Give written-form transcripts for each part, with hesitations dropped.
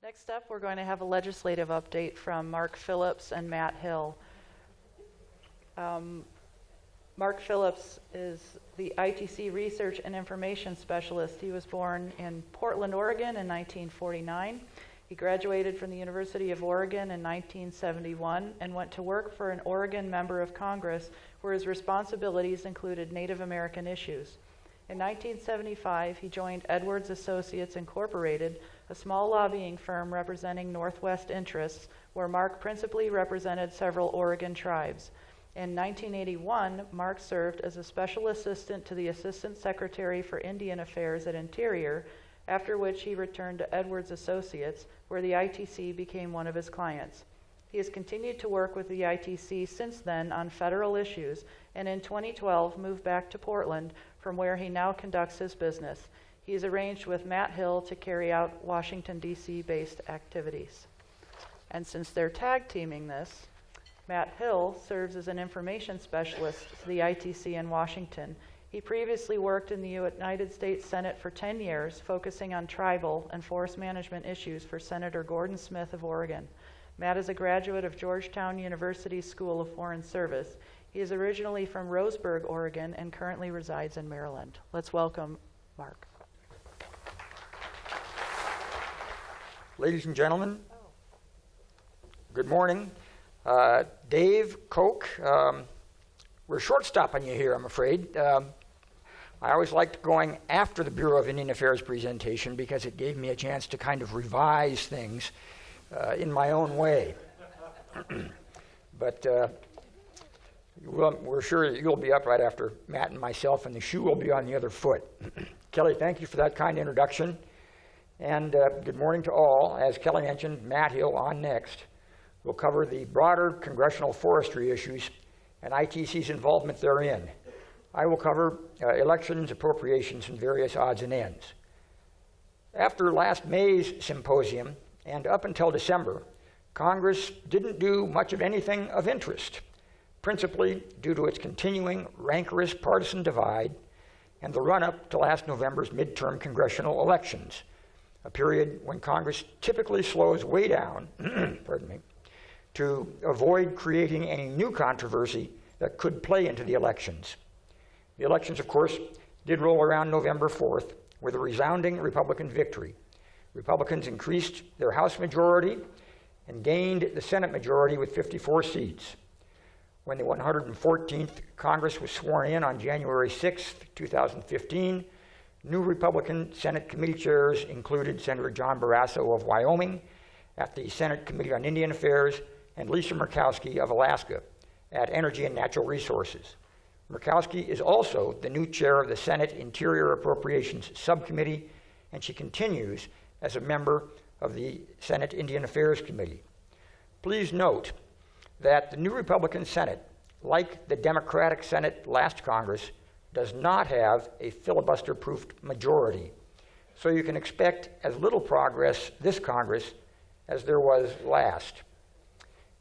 Next up, we're going to have a legislative update from Mark Phillips and Matt Hill. Mark Phillips is the ITC Research and Information Specialist. He was born in Portland, Oregon in 1949. He graduated from the University of Oregon in 1971 and went to work for an Oregon member of Congress where his responsibilities included Native American issues. In 1975, he joined Edwards Associates Incorporated, a small lobbying firm representing Northwest interests, where Mark principally represented several Oregon tribes. In 1981, Mark served as a special assistant to the Assistant Secretary for Indian Affairs at Interior, after which he returned to Edwards Associates, where the ITC became one of his clients. He has continued to work with the ITC since then on federal issues, and in 2012 moved back to Portland, from where he now conducts his business. He has arranged with Matt Hill to carry out Washington, D.C. based activities. And since they're tag teaming this, Matt Hill serves as an information specialist to the ITC in Washington. He previously worked in the United States Senate for 10 years, focusing on tribal and forest management issues for Senator Gordon Smith of Oregon. Matt is a graduate of Georgetown University School of Foreign Service. He is originally from Roseburg, Oregon, and currently resides in Maryland. Let's welcome Mark. Ladies and gentlemen, good morning. Dave, Koch, we're short-stopping you here, I'm afraid. I always liked going after the Bureau of Indian Affairs presentation because it gave me a chance to kind of revise things in my own way. But we're sure that you'll be up right after Matt and myself, and the shoe will be on the other foot. Kelly, thank you for that kind introduction. And good morning to all. As Kelly mentioned, Matt Hill on next will cover the broader congressional forestry issues and ITC's involvement therein. I will cover elections, appropriations, and various odds and ends. After last May's symposium, and up until December, Congress didn't do much of anything of interest, principally due to its continuing rancorous partisan divide and the run-up to last November's midterm congressional elections, a period when Congress typically slows way down pardon me, to avoid creating any new controversy that could play into the elections. The elections, of course, did roll around November 4th with a resounding Republican victory. Republicans increased their House majority and gained the Senate majority with 54 seats. When the 114th Congress was sworn in on January 6, 2015, new Republican Senate committee chairs included Senator John Barrasso of Wyoming at the Senate Committee on Indian Affairs and Lisa Murkowski of Alaska at Energy and Natural Resources. Murkowski is also the new chair of the Senate Interior Appropriations Subcommittee, and she continues as a member of the Senate Indian Affairs Committee. Please note that the new Republican Senate, like the Democratic Senate last Congress, does not have a filibuster-proofed majority, so you can expect as little progress this Congress as there was last.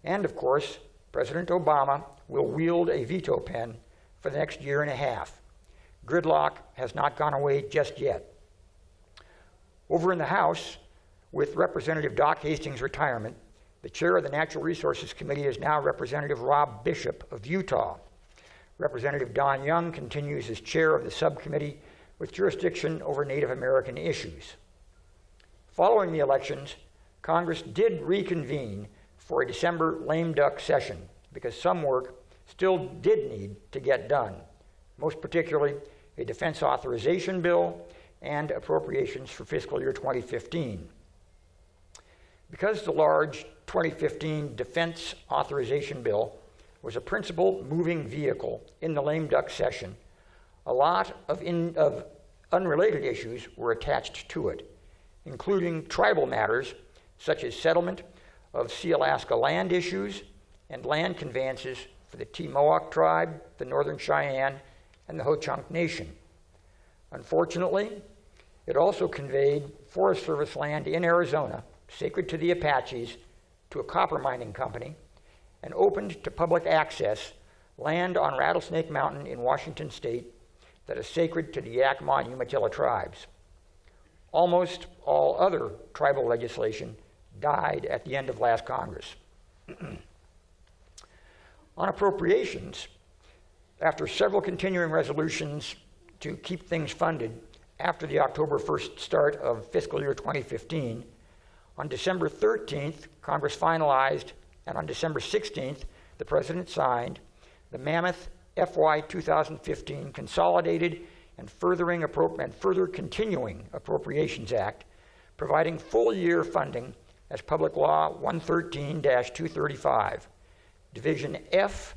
And of course, President Obama will wield a veto pen for the next year and a half. Gridlock has not gone away just yet. Over in the House, with Representative Doc Hastings' retirement, the chair of the Natural Resources Committee is now Representative Rob Bishop of Utah. Representative Don Young continues as chair of the subcommittee with jurisdiction over Native American issues. Following the elections, Congress did reconvene for a December lame duck session because some work still did need to get done, most particularly a defense authorization bill and appropriations for fiscal year 2015. Because the large 2015 defense authorization bill was a principal moving vehicle in the lame duck session, a lot of unrelated issues were attached to it, including tribal matters such as settlement of Sea-Alaska land issues and land conveyances for the Timucua tribe, the Northern Cheyenne, and the Ho-Chunk Nation. Unfortunately, it also conveyed Forest Service land in Arizona, sacred to the Apaches, to a copper mining company, and opened to public access land on Rattlesnake Mountain in Washington state that is sacred to the Yakima and Umatilla tribes. Almost all other tribal legislation died at the end of last Congress. On appropriations, after several continuing resolutions to keep things funded after the October 1st start of fiscal year 2015, on December 13th, Congress finalized, and on December 16th, the President signed the mammoth FY 2015 Consolidated and Further Continuing Appropriations Act, providing full-year funding as Public Law 113-235. Division F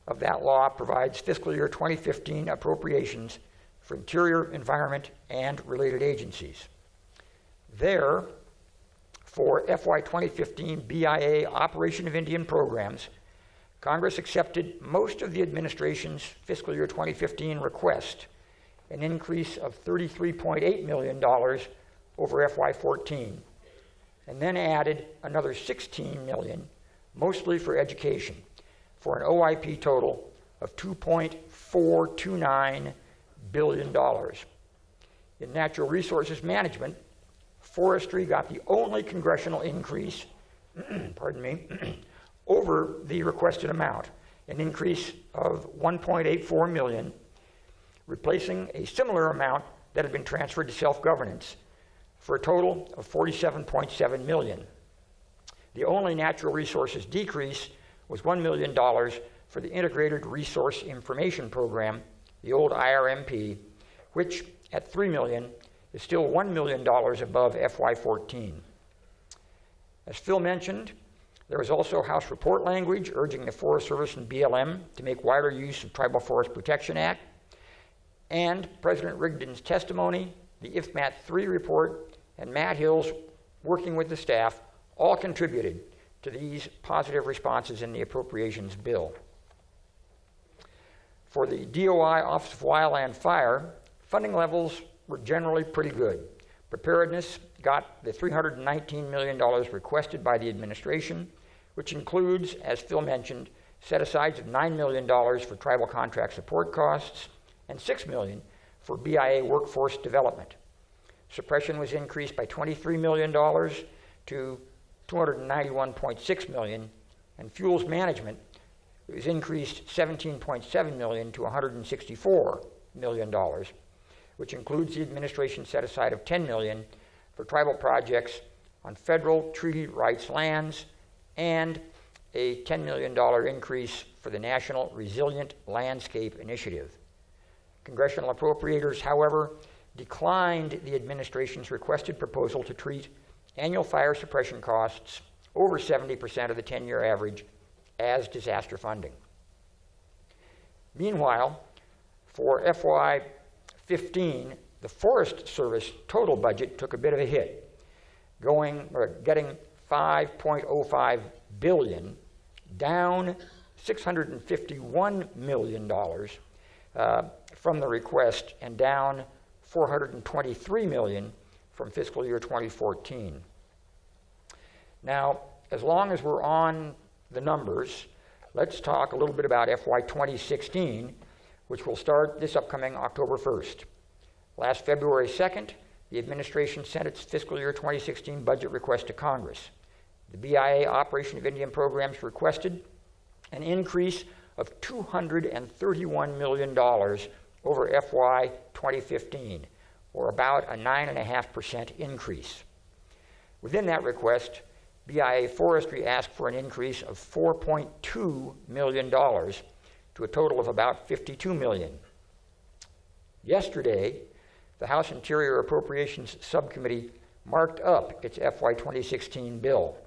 of that law provides fiscal year 2015 appropriations for Interior, Environment, and related agencies. There, for FY 2015 BIA Operation of Indian programs, Congress accepted most of the administration's fiscal year 2015 request, an increase of $33.8 million over FY 14, and then added another $16 million, mostly for education, for an OIP total of $2.429 billion. In natural resources management, forestry got the only congressional increase, pardon me, over the requested amount, an increase of $1.84 million, replacing a similar amount that had been transferred to self-governance, for a total of $47.7 million. The only natural resources decrease was $1 million for the Integrated Resource Information Program, the old IRMP, which at $3 million is still $1 million above FY14. As Phil mentioned, there was also House report language urging the Forest Service and BLM to make wider use of Tribal Forest Protection Act, and President Rigdon's testimony, the IFMAT 3 report, and Matt Hill's working with the staff all contributed to these positive responses in the appropriations bill. For the DOI Office of Wildland Fire, funding levels were generally pretty good. Preparedness got the $319 million requested by the administration, which includes, as Phil mentioned, set-asides of $9 million for tribal contract support costs and $6 million for BIA workforce development. Suppression was increased by $23 million to $291.6 million, and fuels management was increased $17.7 million to $164 million, which includes the administration set-aside of $10 million for tribal projects on federal treaty rights lands and a $10 million increase for the National Resilient Landscape Initiative. Congressional appropriators, however, declined the administration's requested proposal to treat annual fire suppression costs over 70% of the 10-year average as disaster funding. Meanwhile, for FY 15, the Forest Service total budget took a bit of a hit, getting $5.05 billion, down $651 million from the request, and down $423 million from fiscal year 2014. Now, as long as we're on the numbers, let's talk a little bit about FY 2016, which will start this upcoming October 1st. Last February 2nd, the administration sent its fiscal year 2016 budget request to Congress. The BIA Operation of Indian Programs requested an increase of $231 million over FY 2015, or about a 9.5% increase. Within that request, BIA Forestry asked for an increase of $4.2 million to a total of about $52 million. Yesterday, the House Interior Appropriations Subcommittee marked up its FY 2016 bill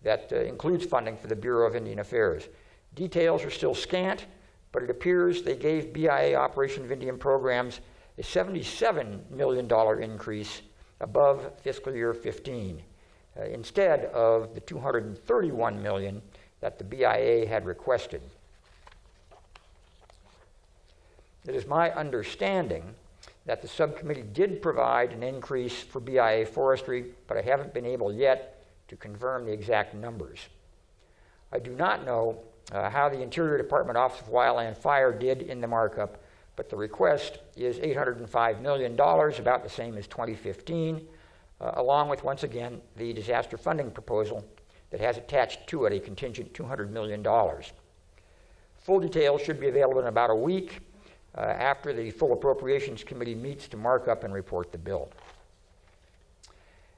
that includes funding for the Bureau of Indian Affairs. Details are still scant, but it appears they gave BIA Operation of Indian Programs a $77 million increase above fiscal year 15, instead of the $231 million that the BIA had requested. It is my understanding that the subcommittee did provide an increase for BIA forestry, but I haven't been able yet to confirm the exact numbers. I do not know how the Interior Department Office of Wildland Fire did in the markup, but the request is $805 million, about the same as 2015. along with, once again, the disaster funding proposal that has attached to it a contingent $200 million. Full details should be available in about a week after the full Appropriations Committee meets to mark up and report the bill.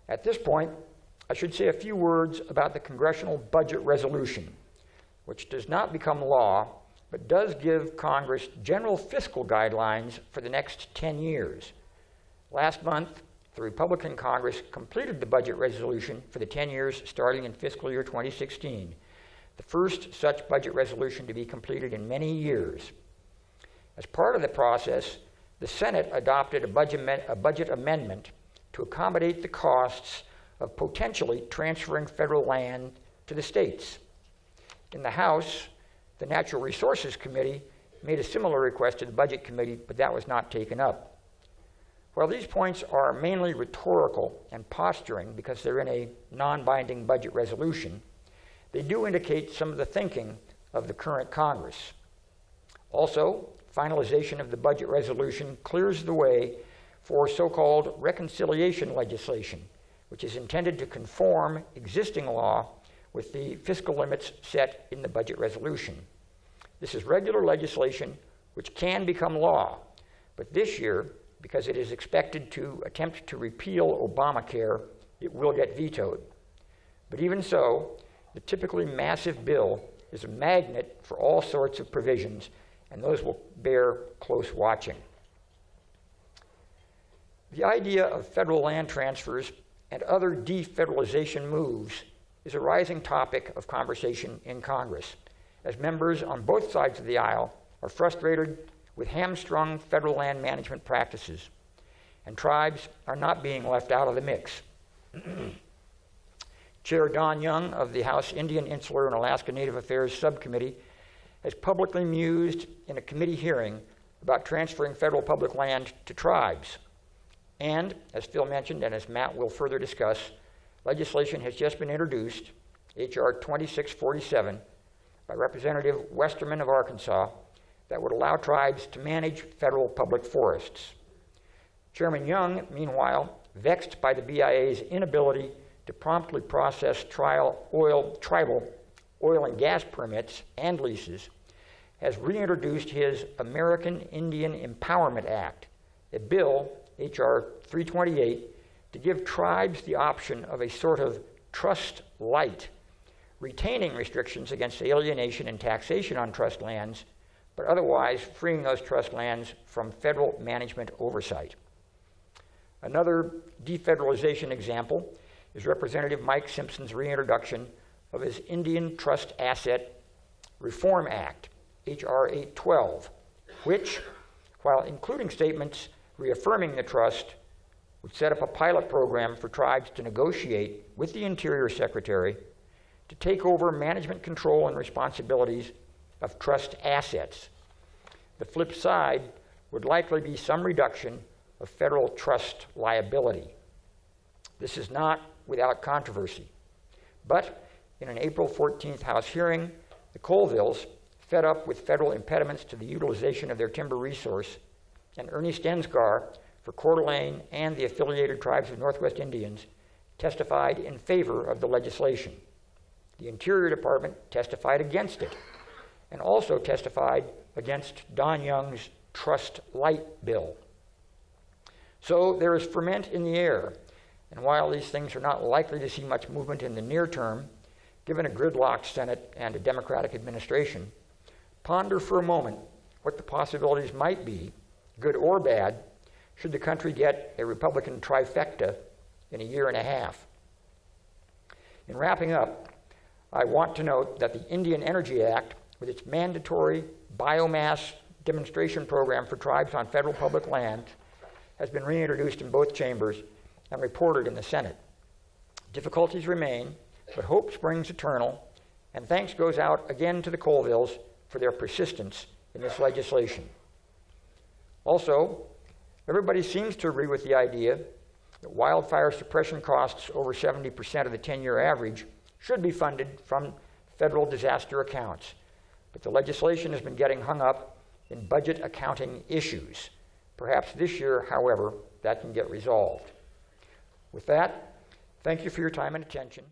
At this point, I should say a few words about the Congressional Budget Resolution, which does not become law, but does give Congress general fiscal guidelines for the next 10 years. Last month, the Republican Congress completed the budget resolution for the 10 years starting in fiscal year 2016, the first such budget resolution to be completed in many years. As part of the process, the Senate adopted a budget amendment to accommodate the costs of potentially transferring federal land to the states. In the House, the Natural Resources Committee made a similar request to the Budget Committee, but that was not taken up. While these points are mainly rhetorical and posturing because they're in a non-binding budget resolution, they do indicate some of the thinking of the current Congress. Also, finalization of the budget resolution clears the way for so-called reconciliation legislation, which is intended to conform existing law with the fiscal limits set in the budget resolution. This is regular legislation which can become law, but this year, because it is expected to attempt to repeal Obamacare, it will get vetoed. But even so, the typically massive bill is a magnet for all sorts of provisions, and those will bear close watching. The idea of federal land transfers and other defederalization moves is a rising topic of conversation in Congress, as members on both sides of the aisle are frustrated with hamstrung federal land management practices, and tribes are not being left out of the mix. Chair Don Young of the House Indian, Insular, and Alaska Native Affairs Subcommittee has publicly mused in a committee hearing about transferring federal public land to tribes. And, as Phil mentioned, and as Matt will further discuss, legislation has just been introduced, H.R. 2647, by Representative Westerman of Arkansas, that would allow tribes to manage federal public forests. Chairman Young, meanwhile, vexed by the BIA's inability to promptly process tribal oil and gas permits and leases, has reintroduced his American Indian Empowerment Act, a bill, H.R. 328, to give tribes the option of a sort of trust light, retaining restrictions against alienation and taxation on trust lands, but otherwise freeing those trust lands from federal management oversight. Another defederalization example is Representative Mike Simpson's reintroduction of his Indian Trust Asset Reform Act, H.R. 812, which, while including statements reaffirming the trust, would set up a pilot program for tribes to negotiate with the Interior Secretary to take over management control and responsibilities of trust assets. The flip side would likely be some reduction of federal trust liability. This is not without controversy, but in an April 14th House hearing, the Colvilles, fed up with federal impediments to the utilization of their timber resource, and Ernie Stensgar for Coeur d'Alene and the affiliated tribes of Northwest Indians, testified in favor of the legislation. The Interior Department testified against it, and also testified against Don Young's Trust Light bill. So there is ferment in the air, and while these things are not likely to see much movement in the near term, given a gridlocked Senate and a Democratic administration, ponder for a moment what the possibilities might be, good or bad, should the country get a Republican trifecta in a year and a half. In wrapping up, I want to note that the Indian Energy Act, with its mandatory biomass demonstration program for tribes on federal public land, has been reintroduced in both chambers and reported in the Senate. Difficulties remain, but hope springs eternal, and thanks goes out again to the Colvilles for their persistence in this legislation. Also, everybody seems to agree with the idea that wildfire suppression costs over 70% of the 10-year average should be funded from federal disaster accounts. But the legislation has been getting hung up in budget accounting issues. Perhaps this year, however, that can get resolved. With that, thank you for your time and attention.